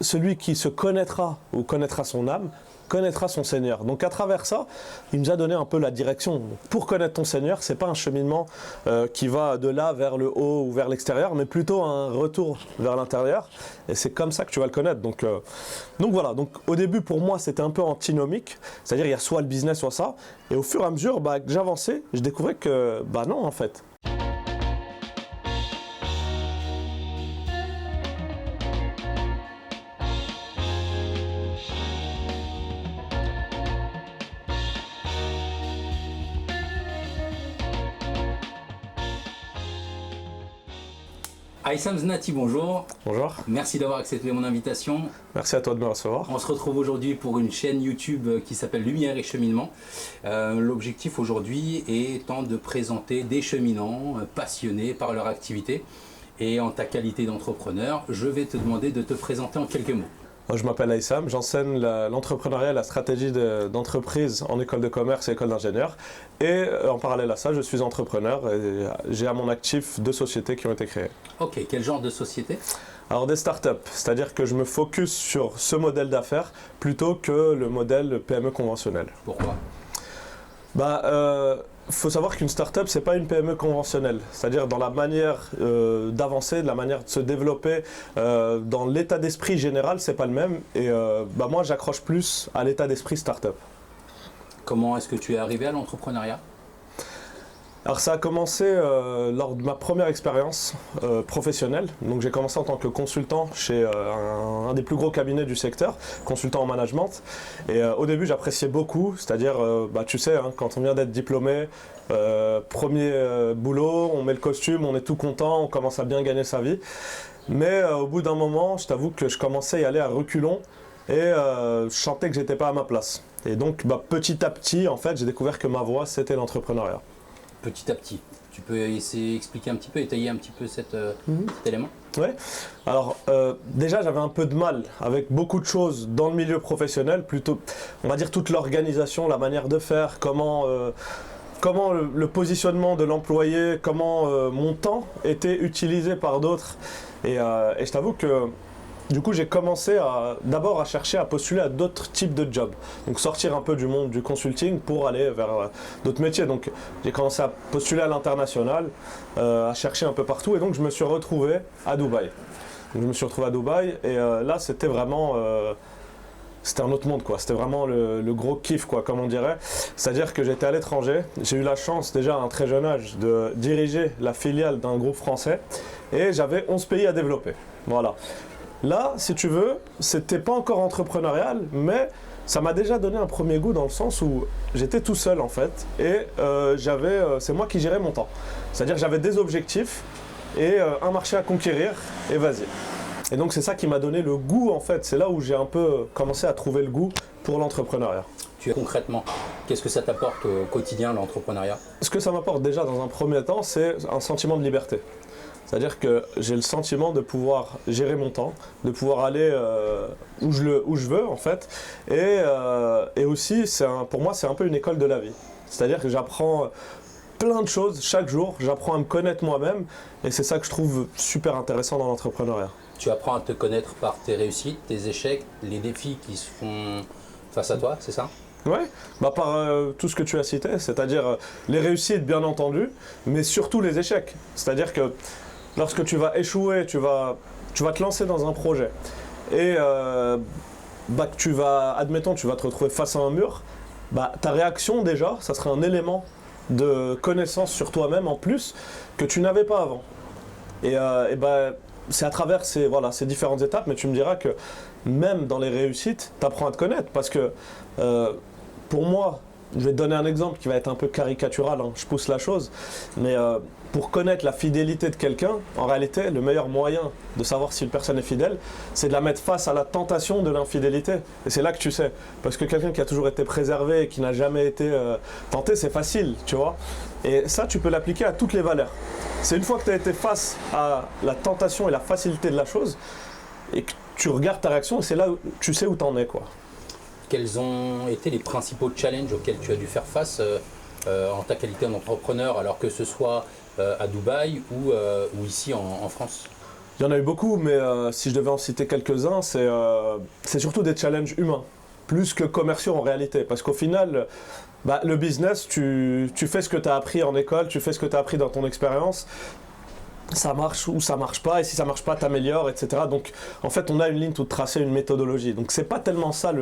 celui qui se connaîtra ou connaîtra son âme, connaîtra son Seigneur. Donc à travers ça, il nous a donné un peu la direction. Pour connaître ton Seigneur, c'est pas un cheminement qui va de là vers le haut ou vers l'extérieur, mais plutôt un retour vers l'intérieur. Et c'est comme ça que tu vas le connaître. Donc voilà. Donc au début, pour moi, c'était un peu antinomique. C'est-à-dire, il y a soit le business, soit ça. Et au fur et à mesure que j'avançais, je découvrais que, non, en fait. Aïssam Znati, bonjour. Bonjour. Merci d'avoir accepté mon invitation. Merci à toi de me recevoir. On se retrouve aujourd'hui pour une chaîne YouTube qui s'appelle Lumière et Cheminement. L'objectif aujourd'hui étant de présenter des cheminants passionnés par leur activité. Et en ta qualité d'entrepreneur, je vais te demander de te présenter en quelques mots. Je m'appelle Aïssam, j'enseigne l'entrepreneuriat et la stratégie d'entreprise en école de commerce et école d'ingénieur. Et en parallèle à ça, je suis entrepreneur et j'ai à mon actif 2 sociétés qui ont été créées. Ok, quel genre de société? Alors des startups, c'est-à-dire que je me focus sur ce modèle d'affaires plutôt que le modèle PME conventionnel. Pourquoi? Faut savoir qu'une start-up, c'est pas une PME conventionnelle. C'est-à-dire dans la manière d'avancer, de la manière de se développer, dans l'état d'esprit général, c'est pas le même. Et moi, j'accroche plus à l'état d'esprit start-up. Comment est-ce que tu es arrivé à l'entrepreneuriat? Alors ça a commencé lors de ma première expérience professionnelle. Donc j'ai commencé en tant que consultant chez un des plus gros cabinets du secteur, consultant en management. Et au début j'appréciais beaucoup, c'est-à-dire tu sais, quand on vient d'être diplômé, premier boulot, on met le costume, on est tout content, on commence à bien gagner sa vie. Mais au bout d'un moment, je t'avoue que je commençais à y aller à reculons et je sentais que j'étais pas à ma place. Et donc petit à petit, en fait, j'ai découvert que ma voie c'était l'entrepreneuriat. Petit à petit. Tu peux essayer d'expliquer un petit peu, étayer un petit peu cet élément? Oui. Alors déjà j'avais un peu de mal avec beaucoup de choses dans le milieu professionnel, plutôt on va dire toute l'organisation, la manière de faire, comment le positionnement de l'employé, comment mon temps était utilisé par d'autres. Et je t'avoue que du coup, j'ai commencé d'abord à chercher à postuler à d'autres types de jobs. Donc sortir un peu du monde du consulting pour aller vers d'autres métiers. Donc j'ai commencé à postuler à l'international, à chercher un peu partout. Et donc je me suis retrouvé à Dubaï. Donc, je me suis retrouvé à Dubaï et là c'était vraiment... c'était un autre monde quoi, c'était vraiment le gros kiff quoi, comme on dirait. C'est-à-dire que j'étais à l'étranger, j'ai eu la chance déjà à un très jeune âge de diriger la filiale d'un groupe français et j'avais 11 pays à développer. Voilà. Là, si tu veux, c'était pas encore entrepreneurial, mais ça m'a déjà donné un premier goût dans le sens où j'étais tout seul en fait et c'est moi qui gérais mon temps. C'est-à-dire que j'avais des objectifs et un marché à conquérir et vas-y. Et donc c'est ça qui m'a donné le goût en fait, c'est là où j'ai un peu commencé à trouver le goût pour l'entrepreneuriat. Concrètement, qu'est-ce que ça t'apporte au quotidien l'entrepreneuriat? Ce que ça m'apporte déjà dans un premier temps, c'est un sentiment de liberté. C'est-à-dire que j'ai le sentiment de pouvoir gérer mon temps, de pouvoir aller où je veux en fait. Et aussi, pour moi, c'est un peu une école de la vie. C'est-à-dire que j'apprends plein de choses chaque jour, j'apprends à me connaître moi-même et c'est ça que je trouve super intéressant dans l'entrepreneuriat. Tu apprends à te connaître par tes réussites, tes échecs, les défis qui se font face à toi, c'est ça? Oui, par tout ce que tu as cité, c'est-à-dire les réussites bien entendu, mais surtout les échecs. C'est-à-dire que lorsque tu vas échouer, tu vas te lancer dans un projet et admettons, tu vas te retrouver face à un mur, ta réaction déjà, ça serait un élément de connaissance sur toi-même en plus que tu n'avais pas avant. Et c'est à travers ces différentes étapes, mais tu me diras que même dans les réussites, tu apprends à te connaître parce que pour moi, je vais te donner un exemple qui va être un peu caricatural, je pousse la chose, mais pour connaître la fidélité de quelqu'un, en réalité, le meilleur moyen de savoir si une personne est fidèle, c'est de la mettre face à la tentation de l'infidélité. Et c'est là que tu sais. Parce que quelqu'un qui a toujours été préservé et qui n'a jamais été tenté, c'est facile, tu vois. Et ça, tu peux l'appliquer à toutes les valeurs. C'est une fois que tu as été face à la tentation et la facilité de la chose, et que tu regardes ta réaction, et c'est là où tu sais où tu en es, quoi. Quels ont été les principaux challenges auxquels tu as dû faire face en ta qualité d'entrepreneur, alors que ce soit à Dubaï ou ici en France? Il y en a eu beaucoup, mais si je devais en citer quelques-uns, c'est surtout des challenges humains, plus que commerciaux en réalité. Parce qu'au final, bah, le business, tu fais ce que tu as appris en école, tu fais ce que tu as appris dans ton expérience, ça marche ou ça marche pas, et si ça marche pas, t'améliores, etc. Donc en fait, on a une ligne toute tracée, une méthodologie. Donc c'est pas tellement ça,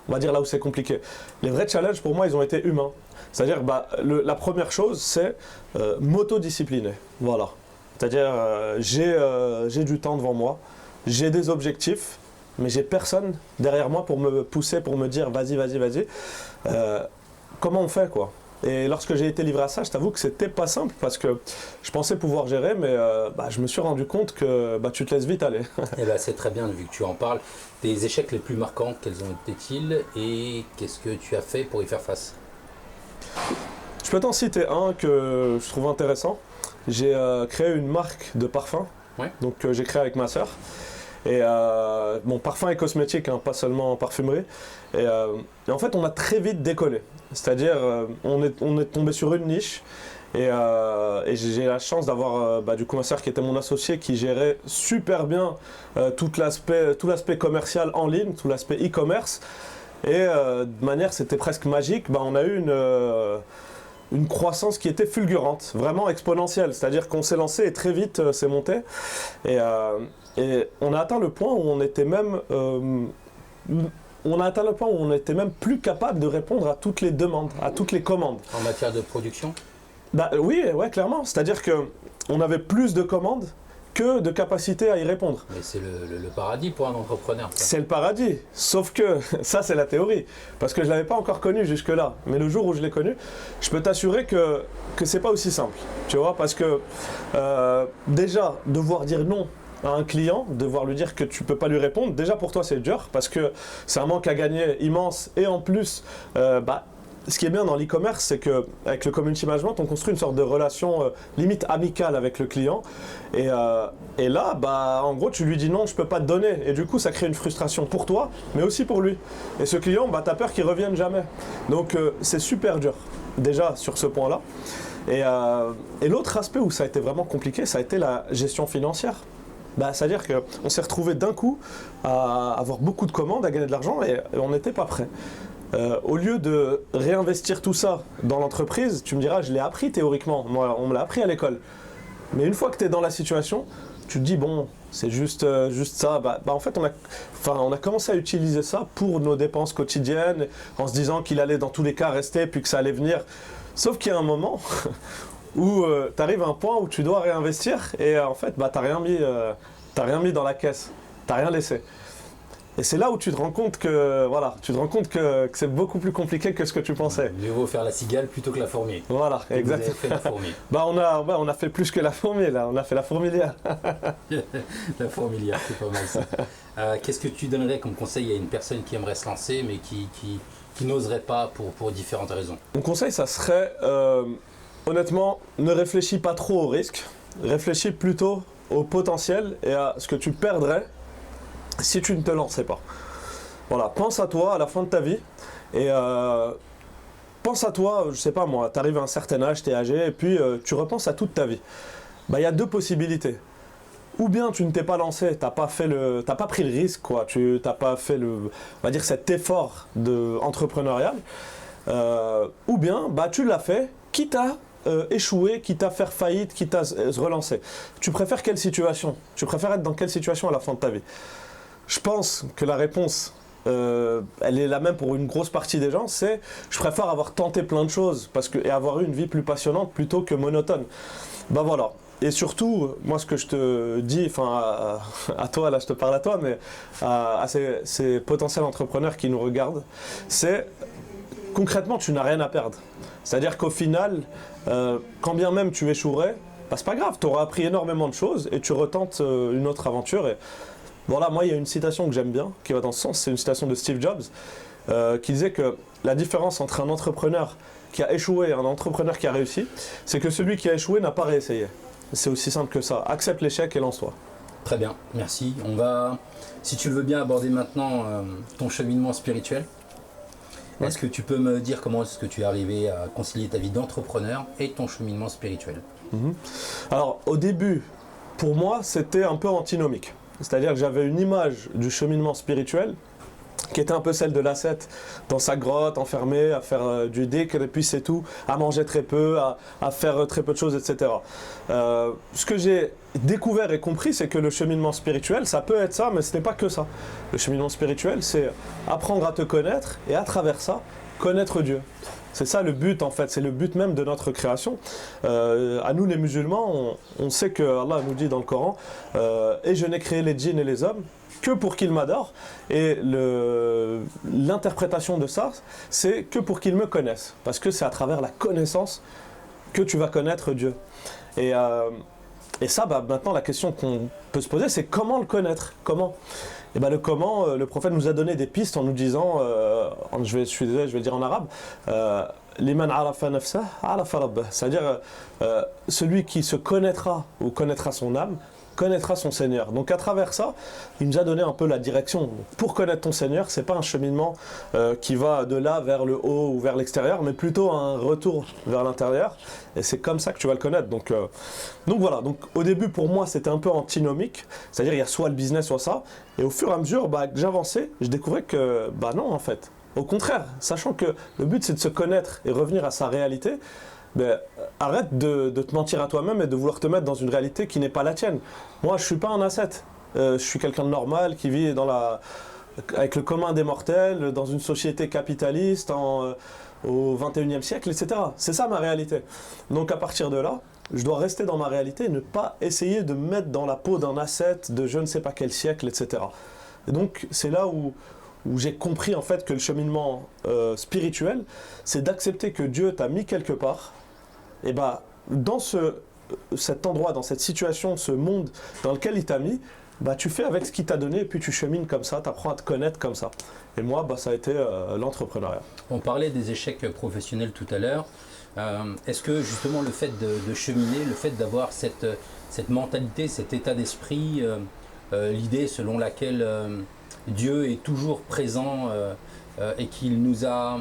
on va dire, là où c'est compliqué. Les vrais challenges, pour moi, ils ont été humains. C'est-à-dire, bah, la première chose, c'est m'autodiscipliner. Voilà. C'est-à-dire, j'ai du temps devant moi, j'ai des objectifs, mais j'ai personne derrière moi pour me pousser, pour me dire vas-y, vas-y, vas-y. Comment on fait, quoi? Et lorsque j'ai été livré à ça, je t'avoue que c'était pas simple parce que je pensais pouvoir gérer, mais bah, je me suis rendu compte que bah, tu te laisses vite aller. Et bah, c'est très bien, vu que tu en parles. Tes échecs les plus marquants, quels ont été-ils et qu'est-ce que tu as fait pour y faire face? Je peux t'en citer un que je trouve intéressant. J'ai créé une marque de parfum, Ouais. donc j'ai créé avec ma sœur. Et bon, parfum et cosmétique, hein, pas seulement parfumerie. Et en fait, on a très vite décollé. C'est-à-dire, on est tombé sur une niche. Et j'ai la chance d'avoir bah, du coup ma sœur qui était mon associé, qui gérait super bien tout l'aspect commercial en ligne, tout l'aspect e-commerce. Et de manière, c'était presque magique. Bah, on a eu une croissance qui était fulgurante, vraiment exponentielle. C'est-à-dire qu'on s'est lancé et très vite c'est monté. Et on a atteint le point où on était même plus capable de répondre à toutes les demandes, à toutes les commandes. En matière de production? Bah oui, ouais, clairement. C'est-à-dire qu'on avait plus de commandes que de capacité à y répondre. Mais c'est le paradis pour un entrepreneur. Ça. C'est le paradis, sauf que ça c'est la théorie, parce que je ne l'avais pas encore connu jusque-là, mais le jour où je l'ai connu, je peux t'assurer que c'est pas aussi simple, tu vois, parce que déjà, devoir dire non à un client, devoir lui dire que tu peux pas lui répondre, déjà pour toi c'est dur, parce que c'est un manque à gagner immense, et en plus, bah, ce qui est bien dans l'e-commerce, c'est qu'avec le community management, on construit une sorte de relation limite amicale avec le client. Et là, bah, en gros, tu lui dis non, je ne peux pas te donner. Et du coup, ça crée une frustration pour toi, mais aussi pour lui. Et ce client, bah, tu as peur qu'il ne revienne jamais. Donc, c'est super dur, déjà, sur ce point-là. Et l'autre aspect où ça a été vraiment compliqué, ça a été la gestion financière. Bah, c'est-à-dire qu'on s'est retrouvé d'un coup à avoir beaucoup de commandes, à gagner de l'argent, et on n'était pas prêt. Au lieu de réinvestir tout ça dans l'entreprise, tu me diras, je l'ai appris théoriquement, moi on me l'a appris à l'école. Mais une fois que tu es dans la situation, tu te dis, bon, c'est juste ça. Bah, en fait, on a commencé à utiliser ça pour nos dépenses quotidiennes, en se disant qu'il allait dans tous les cas rester, puis que ça allait venir. Sauf qu'il y a un moment où tu arrives à un point où tu dois réinvestir, et en fait, bah, t'as rien mis dans la caisse, t'as rien laissé. Et c'est là où tu te rends compte que c'est beaucoup plus compliqué que ce que tu pensais. Mieux vaut faire la cigale plutôt que la fourmi. Voilà, exactement. Vous avez fait la fourmi. Bah on a fait plus que la fourmi là, on a fait la fourmilière. La fourmilière, c'est pas mal ça. Qu'est-ce que tu donnerais comme conseil à une personne qui aimerait se lancer mais qui n'oserait pas pour différentes raisons? Mon conseil, ça serait, honnêtement, ne réfléchis pas trop au risque, réfléchis plutôt au potentiel et à ce que tu perdrais si tu ne te lançais pas. Voilà, pense à toi à la fin de ta vie et pense à toi, je sais pas moi, tu arrives à un certain âge, tu es âgé et puis tu repenses à toute ta vie. Bah, il y a deux possibilités. Ou bien tu ne t'es pas lancé, t'as pas pris le risque, quoi. Tu n'as pas fait on va dire cet effort entrepreneurial. Ou bien bah, tu l'as fait, quitte à échouer, quitte à faire faillite, quitte à se relancer. Tu préfères quelle situation? Tu préfères être dans quelle situation à la fin de ta vie? Je pense que la réponse, elle est la même pour une grosse partie des gens, c'est je préfère avoir tenté plein de choses et avoir eu une vie plus passionnante plutôt que monotone. Bah voilà. Et surtout, moi ce que je te dis, enfin à toi, là je te parle à toi, mais à ces potentiels entrepreneurs qui nous regardent, c'est concrètement tu n'as rien à perdre. C'est-à-dire qu'au final, quand bien même tu échouerais, bah, c'est pas grave, tu auras appris énormément de choses et tu retentes une autre aventure. Et voilà, moi il y a une citation que j'aime bien, qui va dans ce sens, c'est une citation de Steve Jobs, qui disait que la différence entre un entrepreneur qui a échoué et un entrepreneur qui a réussi, c'est que celui qui a échoué n'a pas réessayé. C'est aussi simple que ça. Accepte l'échec et lance-toi. Très bien, merci. On va, si tu le veux bien, aborder maintenant ton cheminement spirituel. Ouais. Est-ce que tu peux me dire comment est-ce que tu es arrivé à concilier ta vie d'entrepreneur et ton cheminement spirituel? Alors, au début, pour moi, c'était un peu antinomique. C'est-à-dire que j'avais une image du cheminement spirituel qui était un peu celle de l'ascète, dans sa grotte, enfermé, à faire du dhikr, et puis c'est tout, à manger très peu, à faire très peu de choses, etc. Ce que j'ai découvert et compris, c'est que le cheminement spirituel, ça peut être ça, mais ce n'est pas que ça. Le cheminement spirituel, c'est apprendre à te connaître, et à travers ça, connaître Dieu. C'est ça le but en fait, c'est le but même de notre création. À nous les musulmans, on sait que Allah nous dit dans le Coran « Et je n'ai créé les djinns et les hommes que pour qu'ils m'adorent ». Et l'interprétation de ça, c'est que pour qu'ils me connaissent. Parce que c'est à travers la connaissance que tu vas connaître Dieu. Et ça, maintenant la question qu'on peut se poser, c'est comment le connaître ? Comment ? Et le comment, le prophète nous a donné des pistes en nous disant, je suis désolé, je vais le dire en arabe, liman arafa nafsah, arafa rabbah. C'est-à-dire, celui qui se connaîtra ou connaîtra son âme, connaîtra son Seigneur. Donc à travers ça, il nous a donné un peu la direction. Pour connaître ton Seigneur, c'est pas un cheminement qui va de là vers le haut ou vers l'extérieur, mais plutôt un retour vers l'intérieur. Et c'est comme ça que tu vas le connaître. Donc voilà. Donc au début, pour moi, c'était un peu antinomique. C'est-à-dire, il y a soit le business, soit ça. Et au fur et à mesure que j'avançais, je découvrais que, non, en fait. Au contraire, sachant que le but, c'est de se connaître et revenir à sa réalité, arrête de te mentir à toi-même et de vouloir te mettre dans une réalité qui n'est pas la tienne. Moi, je ne suis pas un ascète. Je suis quelqu'un de normal qui vit avec le commun des mortels, dans une société capitaliste au XXIe siècle, etc. C'est ça ma réalité. Donc à partir de là, je dois rester dans ma réalité et ne pas essayer de me mettre dans la peau d'un ascète de je ne sais pas quel siècle, etc. Et donc c'est là où j'ai compris en fait que le cheminement spirituel, c'est d'accepter que Dieu t'a mis quelque part, et dans cet endroit, dans cette situation, ce monde dans lequel il t'a mis, tu fais avec ce qu'il t'a donné et puis tu chemines comme ça, tu apprends à te connaître comme ça. Et moi, ça a été l'entrepreneuriat. On parlait des échecs professionnels tout à l'heure. Est-ce que justement le fait de cheminer, le fait d'avoir cette mentalité, cet état d'esprit, l'idée selon laquelle Dieu est toujours présent et qu'il nous a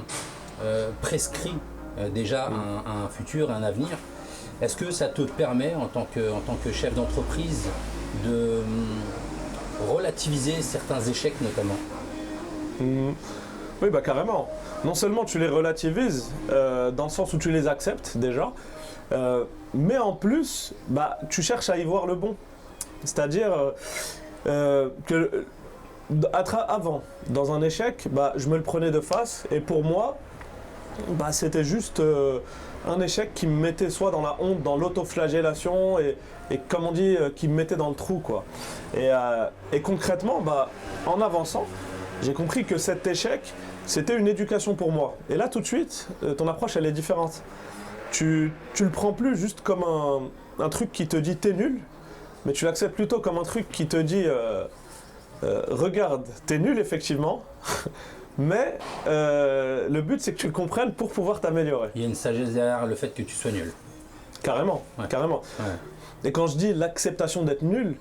prescrit déjà un futur, un avenir, est-ce que ça te permet en tant que chef d'entreprise de relativiser certains échecs notamment ? Oui, carrément. Non seulement tu les relativises dans le sens où tu les acceptes déjà, mais en plus, tu cherches à y voir le bon. C'est-à-dire que avant, dans un échec, je me le prenais de face et pour moi, c'était juste un échec qui me mettait soit dans la honte, dans l'autoflagellation et comme on dit, qui me mettait dans le trou, quoi. Et concrètement, en avançant, j'ai compris que cet échec, c'était une éducation pour moi. Et là, tout de suite, ton approche, elle est différente. Tu le prends plus juste comme un truc qui te dit t'es nul, mais tu l'acceptes plutôt comme un truc qui te dit regarde, t'es nul effectivement, mais le but c'est que tu le comprennes pour pouvoir t'améliorer. Il y a une sagesse derrière le fait que tu sois nul. Carrément, carrément. Ouais. Et quand je dis l'acceptation d'être nul,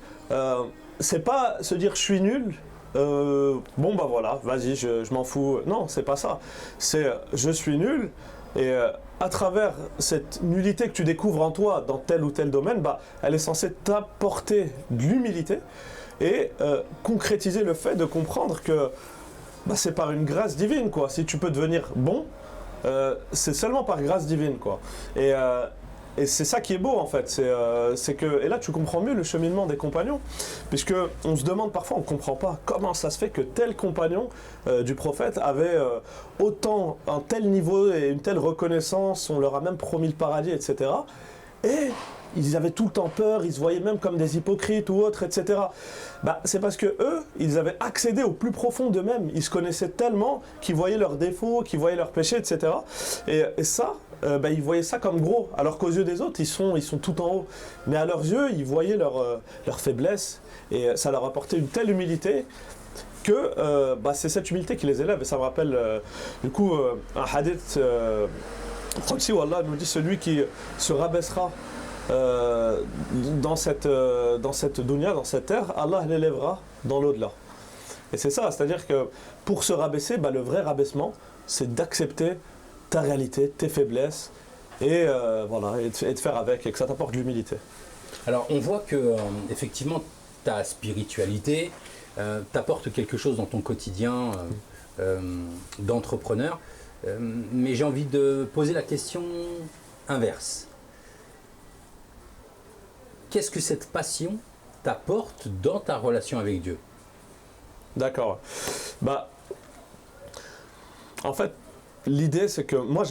c'est pas se dire je suis nul, voilà, vas-y, je m'en fous. Non, c'est pas ça. C'est je suis nul et à travers cette nullité que tu découvres en toi dans tel ou tel domaine, elle est censée t'apporter de l'humilité et concrétiser le fait de comprendre que c'est par une grâce divine, quoi. Si tu peux devenir bon, c'est seulement par grâce divine, quoi. Et c'est ça qui est beau en fait, c'est que, et là tu comprends mieux le cheminement des compagnons, puisque on se demande parfois, on ne comprend pas comment ça se fait que tel compagnon du prophète avait autant, un tel niveau et une telle reconnaissance, on leur a même promis le paradis, etc. Et ils avaient tout le temps peur, ils se voyaient même comme des hypocrites ou autres, etc. C'est parce que eux, ils avaient accédé au plus profond d'eux-mêmes, ils se connaissaient tellement qu'ils voyaient leurs défauts, qu'ils voyaient leurs péchés, etc. Et ça, ils voyaient ça comme gros, alors qu'aux yeux des autres, ils sont tout en haut. Mais à leurs yeux, ils voyaient leur faiblesse, et ça leur apportait une telle humilité que c'est cette humilité qui les élève. Et ça me rappelle, un hadith, Qudsi où Allah nous dit, celui qui se rabaissera dans cette dunya, dans cette terre, Allah l'élèvera dans l'au-delà. Et c'est ça, c'est-à-dire que pour se rabaisser, le vrai rabaissement, c'est d'accepter ta réalité, tes faiblesses, et de faire avec, et que ça t'apporte de l'humilité. Alors on voit que effectivement ta spiritualité t'apporte quelque chose dans ton quotidien d'entrepreneur, mais j'ai envie de poser la question inverse. Qu'est-ce que cette passion t'apporte dans ta relation avec Dieu? D'accord. Bah, en fait, l'idée c'est que moi,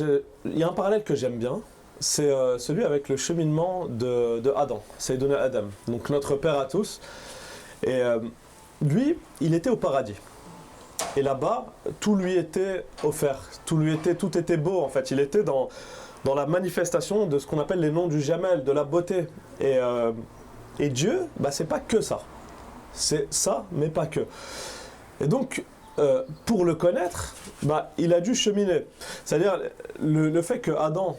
il y a un parallèle que j'aime bien, c'est celui avec le cheminement de Adam, Sayyiduna Adam, donc notre Père à tous. Et lui, il était au paradis. Et là-bas, tout lui était offert, tout était beau en fait. Il était dans la manifestation de ce qu'on appelle les noms du Jamel, de la beauté. Et Dieu, bah, c'est pas que ça. C'est ça, mais pas que. Et donc, pour le connaître, bah, il a dû cheminer. C'est-à-dire, le fait que Adam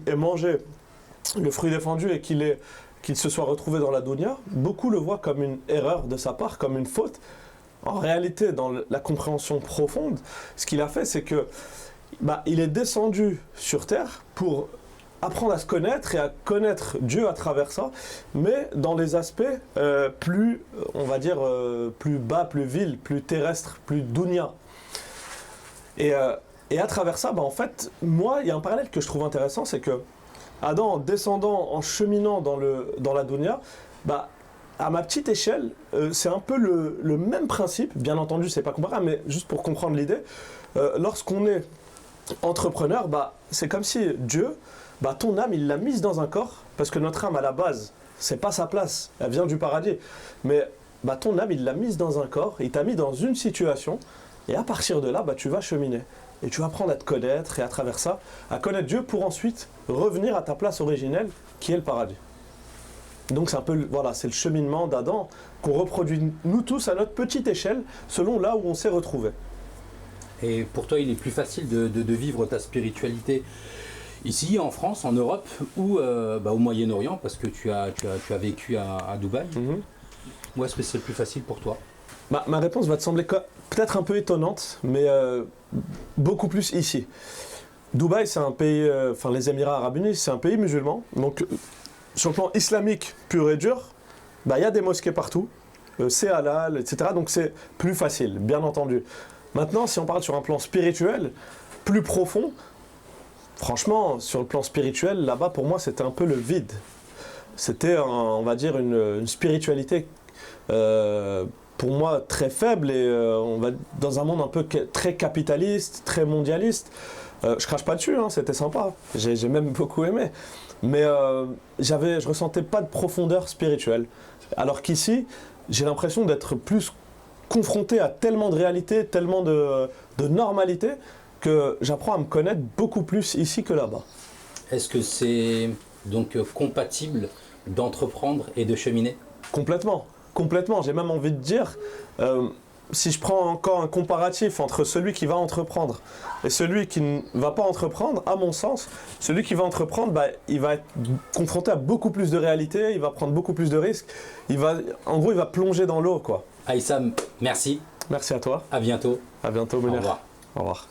ait mangé le fruit défendu et qu'il se soit retrouvé dans la dunya, beaucoup le voient comme une erreur de sa part, comme une faute. En réalité, dans la compréhension profonde, ce qu'il a fait, c'est que bah, il est descendu sur terre pour apprendre à se connaître et à connaître Dieu à travers ça, mais dans les aspects plus, on va dire, plus bas, plus vils, plus terrestres, plus dunya. Et à travers ça, bah, en fait, moi, il y a un parallèle que je trouve intéressant, c'est que Adam, en descendant, en cheminant dans la dunya, bah, à ma petite échelle, c'est un peu le même principe. Bien entendu, c'est pas comparable, mais juste pour comprendre l'idée, lorsqu'on est entrepreneur, bah, c'est comme si Dieu, bah, ton âme, il l'a mise dans un corps, parce que notre âme, à la base, c'est pas sa place, elle vient du paradis. Mais bah, ton âme, il l'a mise dans un corps, il t'a mis dans une situation, et à partir de là, bah, tu vas cheminer. Et tu vas apprendre à te connaître, et à travers ça, à connaître Dieu pour ensuite revenir à ta place originelle, qui est le paradis. Donc c'est un peu, voilà, c'est le cheminement d'Adam qu'on reproduit nous tous à notre petite échelle, selon là où on s'est retrouvés. Et pour toi, il est plus facile de vivre ta spiritualité ici, en France, en Europe, ou au Moyen-Orient, parce que tu as vécu à Dubaï. Où est-ce que c'est le plus facile pour toi? Ma réponse va te sembler peut-être un peu étonnante, mais beaucoup plus ici. Dubaï, c'est un pays, les Émirats Arabes Unis, c'est un pays musulman. Donc, sur le plan islamique pur et dur, bah, y a des mosquées partout, c'est halal, etc. Donc, c'est plus facile, bien entendu. Maintenant, si on parle sur un plan spirituel, plus profond, franchement, sur le plan spirituel, là-bas, pour moi, c'était un peu le vide. C'était, on va dire, une spiritualité, pour moi, très faible et on va dans un monde un peu très capitaliste, très mondialiste. Je crache pas dessus, hein, c'était sympa. J'ai même beaucoup aimé. Mais je ressentais pas de profondeur spirituelle. Alors qu'ici, j'ai l'impression d'être plus confronté à tellement de réalités, tellement de normalité, que j'apprends à me connaître beaucoup plus ici que là-bas. Est-ce que c'est donc compatible d'entreprendre et de cheminer? Complètement, complètement. J'ai même envie de dire, si je prends encore un comparatif entre celui qui va entreprendre et celui qui ne va pas entreprendre, à mon sens, celui qui va entreprendre, bah, il va être confronté à beaucoup plus de réalités, il va prendre beaucoup plus de risques, en gros, il va plonger dans l'eau, quoi. Aïssam, merci. Merci à toi. À bientôt. À bientôt, Au Mounir. revoir. Au revoir.